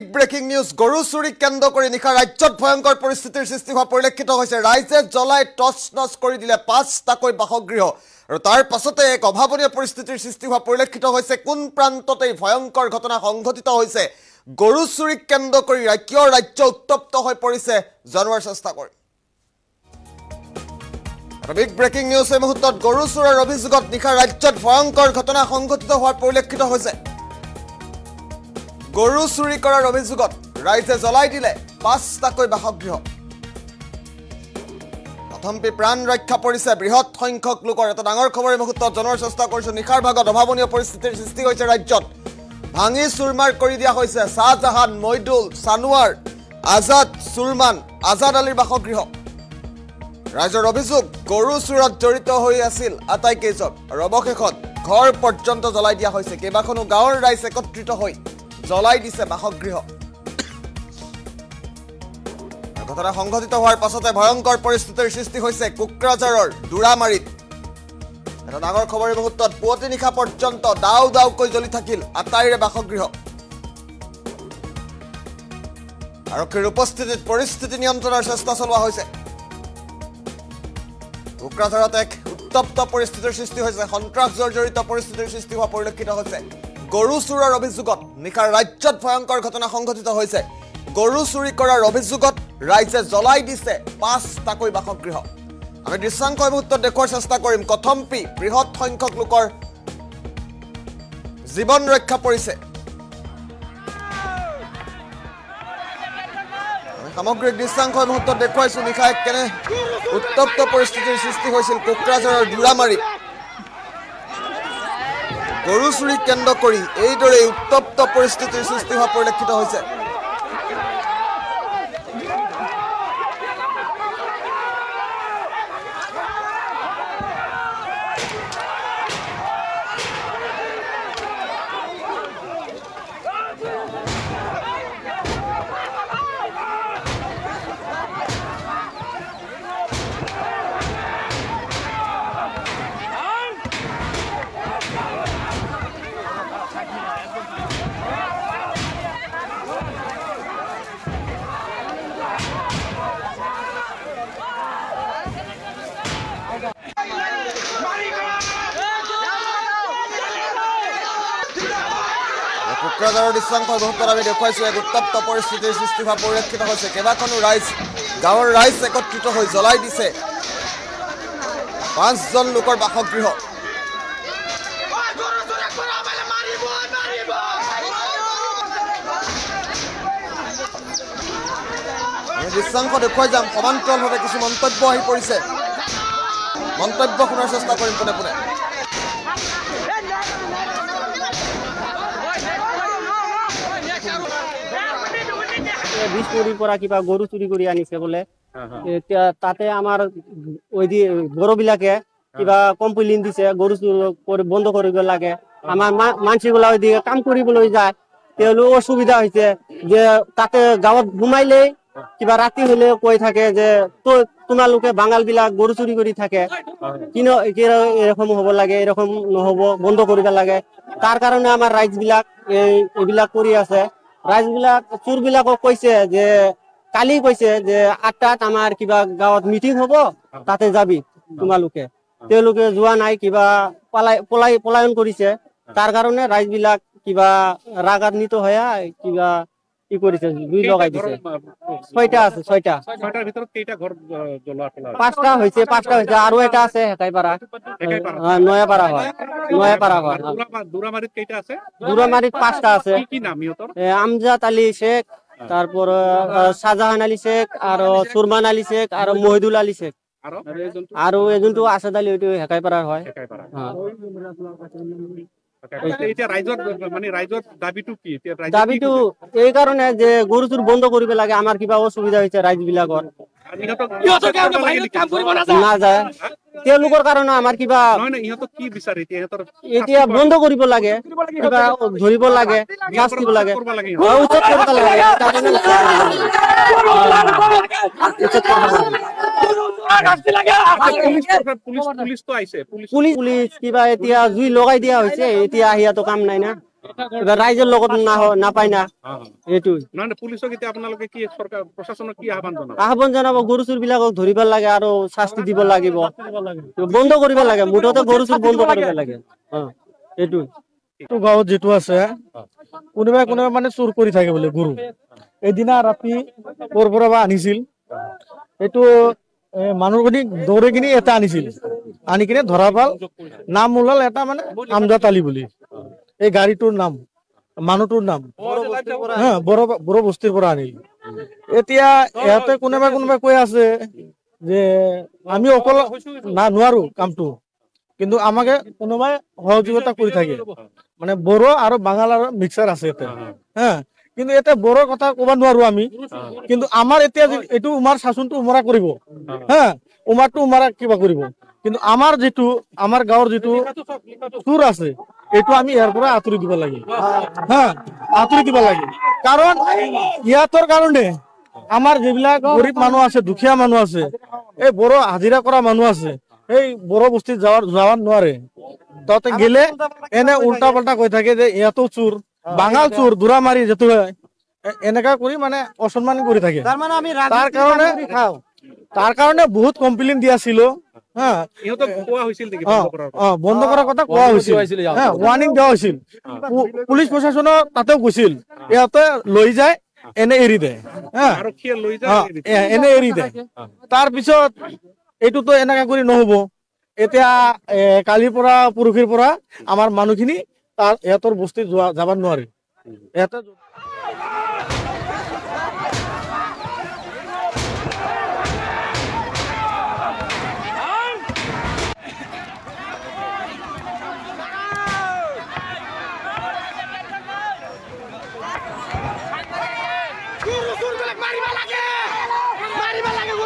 Breaking news গরু চুরি কেন্দ্র করে নিশা রাজ্যত ভয়ঙ্কর পরিস্থিতির সৃষ্টি হওয়া পরিলক্ষিত হয়েছে। রাইজে জ্বলাই টচ নচ করে দিলে ৫টাকৈ বাসগৃহ আর তার পাছতে এক অভাবনীয় পরিস্থিতির সৃষ্টি হওয়া পরিলক্ষিত হয়েছে। কোন প্রান্ততেই ভয়ঙ্কর ঘটনা সংঘটিত হয়েছে। গরু চুরি কেন্দ্র করে রাজ্য উত্তপ্ত হয়ে পড়েছে জানোয়ার চেষ্টা করে। বিগ ব্রেকিং নিউজ এই মুহূর্তত গরু চুৰৰ অভিযোগত নিশা ৰাজ্যত ভয়ঙ্কৰ ঘটনা সংঘটিত হওয়াৰ পৰিলক্ষিত হয়েছে। গৰু চুৰি কৰাৰ অভিযোগত ৰাইজে জ্বলাই দিলে ৫টাকৈ বাসগৃহ। প্ৰথমপি প্ৰাণ ৰক্ষা পৰিছে বৃহৎ সংখ্যক লোকৰ। এটা ডাঙৰ খবৰ এই মুহূৰ্তত জনোৱাৰ চেষ্টা কৰিছো। নিশাৰ ভাগত অভাৱনীয় পৰিস্থিতিৰ সৃষ্টি হৈছে ৰাজ্যত। ভাঙি চুৰমাৰ কৰি দিয়া হৈছে শাহজাহান, মইদুল, সানোৱাৰ, আজাদ, চুৰমান, আজাদ আলীৰ বাসগৃহ। ৰাইজৰ অভিযোগ গৰু চুৰত জড়িত হৈ আছিল আটাইকেইজন। আৰু অৱশেষত ঘৰ পৰ্যন্ত জ্বলাই দিয়া হৈছে। কেইবাখনো গাঁৱৰ ৰাইজ একত্ৰিত হৈ জ্বলাই দিছে বাসগৃহ। ঘটনা সংঘটিত হোৱাৰ পাছতে ভয়ংকৰ পৰিস্থিতিৰ সৃষ্টি হৈছে কোকৰাঝাৰৰ দুৰামাৰীত। এটা ডাঙৰ খবৰ এই মুহূৰ্তত পুৱতি নিশা পৰ্যন্ত দাও দাওকৈ জ্বলি থাকিল আটাইৰে বাসগৃহ। আৰক্ষীৰ উপস্থিতিত পৰিস্থিতি নিয়ন্ত্ৰণৰ চেষ্টা চলোৱা হৈছে। কোকৰাঝাৰত এক উত্তপ্ত পৰিস্থিতিৰ সৃষ্টি হৈছে। সন্ত্ৰাস জৰ্জৰিত পৰিস্থিতিৰ সৃষ্টি হোৱা পৰিলক্ষিত হৈছে। গৰু চুৰৰ অভিযোগত নিশাৰ ৰাজ্যত ভয়ংকৰ ঘটনা সংঘটিত হৈছে। গৰু চুৰি কৰাৰ অভিযোগত ৰাইজে জ্বলাই দিছে ৫টাকৈ বাসগৃহ। আমি দৃশ্যাংশ এই মুহূৰ্তত দেখুৱাৰ চেষ্টা কৰিম। কথম্পি বৃহৎ সংখ্যক লোকৰ জীৱন ৰক্ষা পৰিছে। সামগ্ৰিক দৃশ্যাংশ এই মুহূৰ্তত দেখুৱাইছো। নিশা কেনে উত্তপ্ত পৰিস্থিতিৰ সৃষ্টি হৈছিল কোকৰাঝাৰৰ দুৰামাৰীত। গৰু চুৰি কেন্দ্ৰ কৰি এইদৰে উত্তপ্ত পৰিস্থিতিৰ সৃষ্টি হোৱা পৰিলক্ষিত হৈছে। কোকৰাঝাৰৰ দৃশ্যাংশ মুহূৰ্তত আমি দেখুৱাইছো। এক উত্তপ্ত পৰিস্থিতিৰ সৃষ্টি হোৱা পৰিলক্ষিত হৈছে। কেইবাখনো ৰাইজ গাঁৱৰ ৰাইজ একত্ৰিত হৈ জ্বলাই দিছে ৫জন লোকৰ বাসগৃহ। আমি দৃশ্যাংশ দেখুৱাই যাম। সমান্তৰালভাৱে কিছু মন্তব্য আহি পৰিছে। মন্তব্য শুনাৰ চেষ্টা কৰিম পোনে পোনে। বিষ্ণুপুৰীৰ পৰা কিবা গৰু চুৰি কৰি আনিছে বোলে। তাতে আমাৰ গৰুবিলাকে কিবা কমপ্লেইন দিছে গৰু চুৰি বন্ধ কৰিব লাগে। আমাৰ মানসিকলা কাম কৰিবলৈ যায়, তেওঁলোকৰ অসুবিধা হৈছে যে তাতে গাঁৱত সোমাইলেই কিবা ৰাতি হলে কৈ থাকে যে তোমালোকে বাঙাল বিলাক গৰু চুৰি কৰি থাকে, এৰকম হব লাগে, এৰকম নহব, বন্ধ কৰিব লাগে। তাৰ কাৰণে আমাৰ ৰাইজ বিলাক এইবিলাক কৰি আছে। ৰাইজ বিলাক চোৰ বিলাকক কৈছে যে কালি কৈছে যে ৮টাত আমাৰ কিবা গাঁৱত মিটিং হব, তাতে যাবি তোমালোকে। তেওঁলোকে যোৱা নাই, কিবা পলায়ন কৰিছে। তাৰ কাৰণে ৰাইজ বিলাক কিবা ৰাগান্বিত হৈ কিবা কি কৰিছে, জুই লগাই দিছে। ৬টা আছে, ৬টা। ৬টাৰ ভিতৰত কেইটা ঘৰ জ্বলোৱা পেলা? ৫টা হৈছে আৰু এটা আছে হেকাইপাৰা, নয়াপাৰা হয়। নয়াপাৰা হয়। দুৰামাৰীত কেইটা আছে? দুৰামাৰীত 5টা আছে। কি নাম ইহঁতৰ? আমজাদ আলী শেখ, তারপর শাহজাহান আলী শেখ, আর সুরমান আলী শেখ, আর মহিদুল আলী শেখ, আর এজনটো আসাদ আলী, ওইটো হেকাইপাড়ার হয়। দাবিটো এই কারণে যে গরু চুর বন্ধ কৰিব লাগে। আমাৰ কিবা অসুবিধা হৈছে ৰাইজ বিলাকৰ, না যায়। তেওঁলোকৰ কাৰণে আমাৰ কিবা এতিয়া বন্ধ কৰিব লাগে, কিবা ধৰিব লাগে, শাস্তি দিব লাগে, উচিত কৰিব লাগে। পুলিচ কিবা এতিয়া জুই লগাই দিয়া হৈছে, এতিয়া আহিয়াতো কাম নাই না। এবার রাইজের লগত নাপায় না এইটোই নহয় পুলিচক এতিয়া আপোনালোকে কি চৰকাৰ প্ৰশাসনক কি আহ্বান জনাব আহ্বান জনাব গৰু চুৰ বিলাকক ধৰিব লাগে আৰু শাস্তি দিব লাগিব বন্ধ কৰিব লাগে মুঠতে গৰু চুৰ বন্ধ কৰিব লাগে এইটোই গাঁৱত যেটো আছে কোনোবাই মানে চুৰ কৰি থাকে বোলে গৰু এদিনা ৰাতি ক'ৰ পৰা বা আনিছিল এইটো মানুহখিনি দৌৰে কিনি এটা আনিছিল আনি কিনে ধৰা পাল নাম ওলাল এটা মানে আমজাদ আলী বুলি এই গাড়ীটোৰ নাম মানুহটোৰ নাম বড়ো বস্তিৰ পৰা আনিল এতিয়া ইয়াতে কোনোবাই কৈ আছে যে আমি অকল নোৱাৰো কামটো কিন্তু আমাকে কোনোবাই সহযোগিতা কৰি থাকে মানে বড়ো আৰু বাঙাল আৰু মিক্সাৰ আছে এতিয়া কিন্তু এটা বড়োৰ কথা ক'ব নোৱাৰো আমি কিন্তু আমাৰ এতিয়া এইটো উমাৰ শাসনটো উমৰা কৰিব উমাৰটো উমাৰা কিবা কৰিব কিন্তু আমাৰ যিটো আমাৰ গাঁৱৰ যিটো চুৰ আছে এইটো আমি ইয়াৰ পৰা আঁতৰি দিব লাগে আঁতৰি দিব লাগে কাৰণ ইয়াতৰ কাৰণে আমাৰ যিবিলাক গৰীব মানুহ আছে দুখীয়া মানুহ আছে এই বড়ো হাজিৰা কৰা মানুহ আছে এই বড়ো বস্তিত যাৱাৰ নোৱাৰে তাতে গেলে এনে উল্টা পাল্টা কৈ থাকে যে ইয়াতো চুৰ বাঙাল চুৰ দূৰা মাৰি যেটো এনেকা কৰি মানে অসন্মান কৰি থাকে তাৰ কাৰণে বহুত কমপ্লেইন দিয়াছিল বন্ধ কৰাৰ কথা কোৱা হৈছিল ৱাৰ্নিং দিয়া হৈছিল পুলিচ প্ৰশাসনৰ তাতেও গৈছিল ইয়াতে লৈ যায় এনে এৰি দে এনে এৰি দে তাৰ পিছত এইটোতো এনেকা কৰি নহব এতিয়া কালিৰ পৰা পৰহিৰ পৰা আমাৰ মানুহখিনি তাৰ ইহঁতৰ বস্তি যাব নোৱাৰে ইয়াতে মাৰিব লাগে